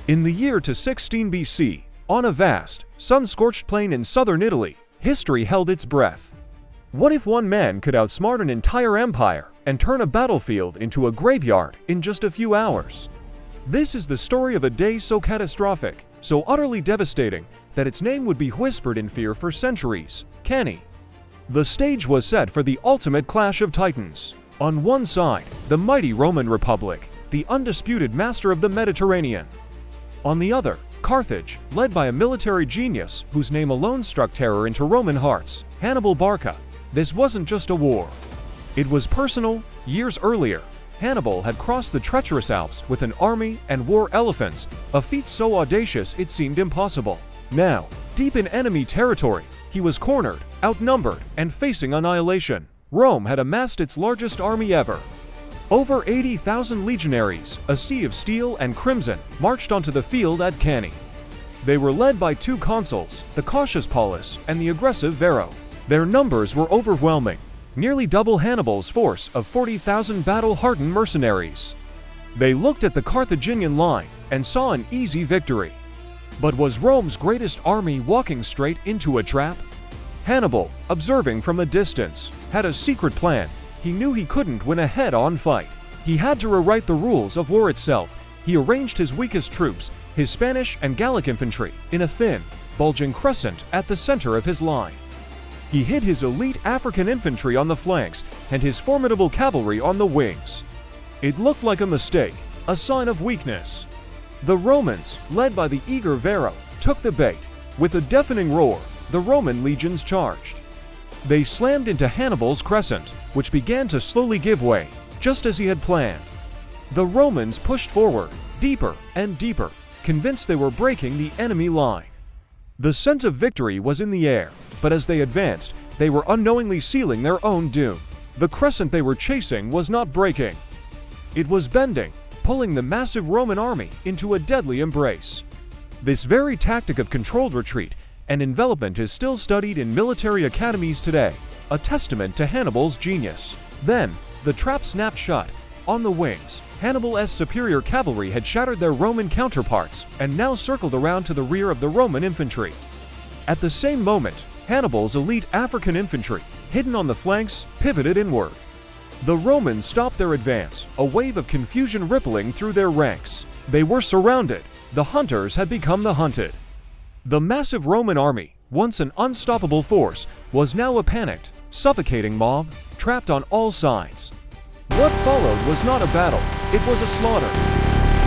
In the year to 16 BC, on a vast, sun-scorched plain in southern Italy, history held its breath. What if one man could outsmart an entire empire and turn a battlefield into a graveyard in just a few hours? This is the story of a day so catastrophic, so utterly devastating, that its name would be whispered in fear for centuries: Cannae. The stage was set for the ultimate clash of titans. On one side, the mighty Roman Republic, the undisputed master of the Mediterranean. On the other, Carthage, led by a military genius whose name alone struck terror into Roman hearts, Hannibal Barca. This wasn't just a war. It was personal. Years earlier, Hannibal had crossed the treacherous Alps with an army and wore elephants, a feat so audacious it seemed impossible. Now, deep in enemy territory, he was cornered, outnumbered, and facing annihilation. Rome had amassed its largest army ever. Over 80,000 legionaries, a sea of steel and crimson, marched onto the field at Cannae. They were led by two consuls, the cautious Paulus and the aggressive Varro. Their numbers were overwhelming, nearly double Hannibal's force of 40,000 battle-hardened mercenaries. They looked at the Carthaginian line and saw an easy victory. But was Rome's greatest army walking straight into a trap? Hannibal, observing from a distance, had a secret plan. He knew he couldn't win a head-on fight. He had to rewrite the rules of war itself. He arranged his weakest troops, his Spanish and Gallic infantry, in a thin, bulging crescent at the center of his line. He hid his elite African infantry on the flanks and his formidable cavalry on the wings. It looked like a mistake, a sign of weakness. The Romans, led by the eager Varro, took the bait. With a deafening roar, the Roman legions charged. They slammed into Hannibal's crescent, which began to slowly give way, just as he had planned. The Romans pushed forward, deeper and deeper, convinced they were breaking the enemy line. The scent of victory was in the air, but as they advanced, they were unknowingly sealing their own doom. The crescent they were chasing was not breaking. It was bending, pulling the massive Roman army into a deadly embrace. This very tactic of controlled retreat and envelopment is still studied in military academies today, a testament to Hannibal's genius. Then, the trap snapped shut. On the wings, Hannibal's superior cavalry had shattered their Roman counterparts and now circled around to the rear of the Roman infantry. At the same moment, Hannibal's elite African infantry, hidden on the flanks, pivoted inward. The Romans stopped their advance, a wave of confusion rippling through their ranks. They were surrounded. The hunters had become the hunted. The massive Roman army, once an unstoppable force, was now a panicked, suffocating mob, trapped on all sides. What followed was not a battle, it was a slaughter.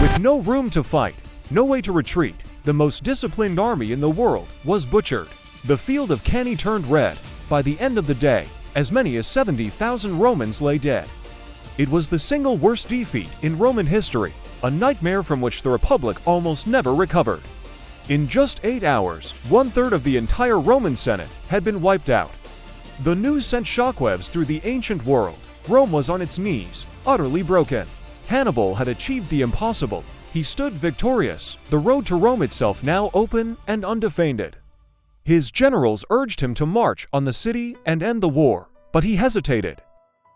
With no room to fight, no way to retreat, the most disciplined army in the world was butchered. The field of Cannae turned red. By the end of the day, as many as 70,000 Romans lay dead. It was the single worst defeat in Roman history, a nightmare from which the Republic almost never recovered. In just 8 hours, 1/3 of the entire Roman Senate had been wiped out. The news sent shockwaves through the ancient world. Rome was on its knees, utterly broken. Hannibal had achieved the impossible. He stood victorious, the road to Rome itself now open and undefended. His generals urged him to march on the city and end the war, but he hesitated.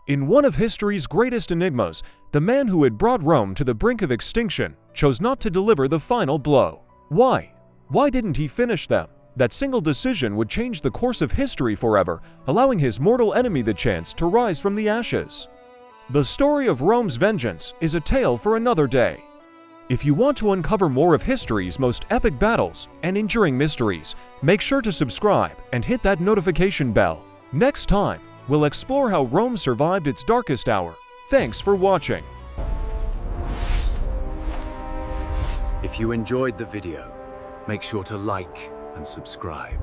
In one of history's greatest enigmas, the man who had brought Rome to the brink of extinction chose not to deliver the final blow. Why? Why didn't he finish them? That single decision would change the course of history forever, allowing his mortal enemy the chance to rise from the ashes. The story of Rome's vengeance is a tale for another day. If you want to uncover more of history's most epic battles and enduring mysteries, make sure to subscribe and hit that notification bell. Next time, we'll explore how Rome survived its darkest hour. Thanks for watching. If you enjoyed the video, make sure to like and subscribe.